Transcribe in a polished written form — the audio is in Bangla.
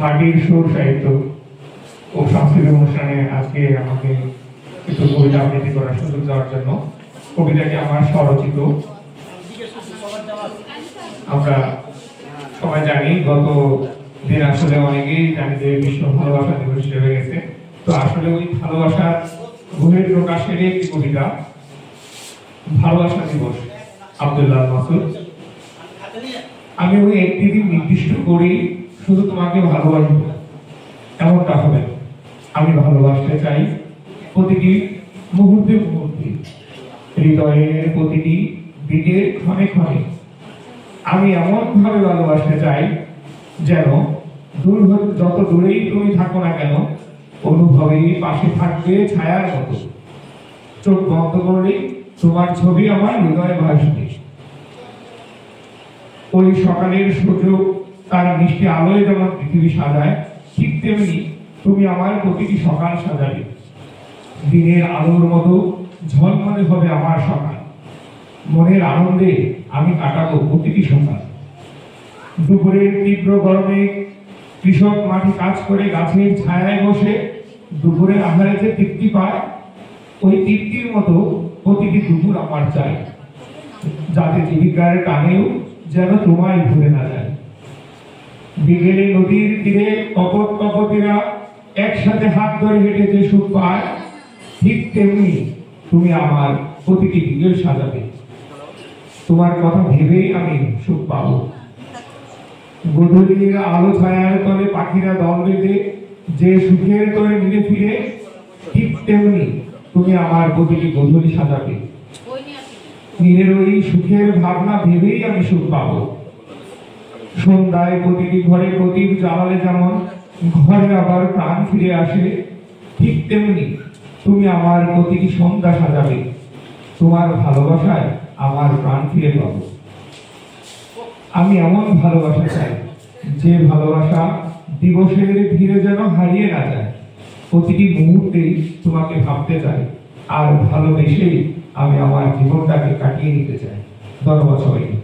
মাটির সুর সাহিত্য ও সাংস্কৃতিক অনুষ্ঠানে আজকে আমাকে একটু কবিতা আবৃত্তি করার সুযোগ দেওয়ার জন্য। কবিতাটি আমার স্বরচিত। আমরা সবাই জানি গত দিন আসলে অনেকেই জানি যে বিশ্ব ভালোবাসা দিবস হিসেবে গেছে। তো আসলে ওই ভালোবাসার গভীর প্রকাশের একটি কবিতা, ভালোবাসা দিবস, আব্দুল্লাহ মাসুদ। আমি ওই একটি দিন নির্দিষ্ট করি শুধু তোমাকে ভালোবাসবো, এমনটা হবে। আমি ভালোবাসতে চাই প্রতিটি মুহূর্তে মুহূর্তে, হৃদয়ের প্রতিটি দিনের ক্ষণে ক্ষণে। আমি এমন ভাবে ভালোবাসতে চাই যেন যত দূরেই তুমি থাকো না কেন, অনুভবে পাশে থাকবে ছায়ার মতো। চোখ বন্ধ করলে তোমার ছবি আমার হৃদয়ে ভাসবে। ওই সকালের সূর্য তার মিষ্টি আলোয় যেমন পৃথিবী সাজায়, ঠিক তেমনি তুমি আমার প্রতিটি সকাল সাজাবে। দিনের আলোর মতো ঝলমলে হবে আমার সকাল। মনের আনন্দে আমি কাটাবো প্রতিটি সকাল। দুপুরের তীব্র গরমে কৃষক মাঠে কাজ করে গাছের ছায়ায় বসে দুপুরের আহারে যে তৃপ্তি পায়, ওই তৃপ্তির মতো প্রতিটি দুপুর আমার চাই, যাতে জীবিকার টানেও যেন তোমায় ভুলে না যায়। বিকেলে নদীর তীরে কপট কপটেরা একসাথে হাত ধরে হেঁটে যে সুখ পায়, ঠিক তেমনি তুমি আমার প্রতিটি বিকেল সাজাবে। তোমার কথা ভেবেই আমি সুখ পাবো। গধূলির আলো ছায়ার তলে পাখিরা দল বেঁধে যে সুখের তলে মিলে ফিরে, ঠিক তেমনি তুমি আমার প্রতিটি গধূলি সাজাবে। নিজের ওই সুখের ভাবনা ভেবেই আমি সুখ পাবো। সন্ধ্যায় প্রতিটি ঘরে প্রদীপ জ্বালালে যেমন ঘরে আবার প্রাণ ফিরে আসে, ঠিক তেমনি তুমি আমার প্রতিটি সন্ধ্যা সাজাবে। তোমার ভালোবাসায় আমার প্রাণ ফিরে পাবো। আমি এমন ভালোবাসা চাই যে ভালোবাসা দিবসের ভিড়ে যেন হারিয়ে না যায়। প্রতিটি মুহূর্তেই তোমাকে ভাবতে চাই, আর ভালোবেসেই আমি আমার জীবনটাকে কাটিয়ে নিতে চাই। ধন্যবাদ সবাইকে।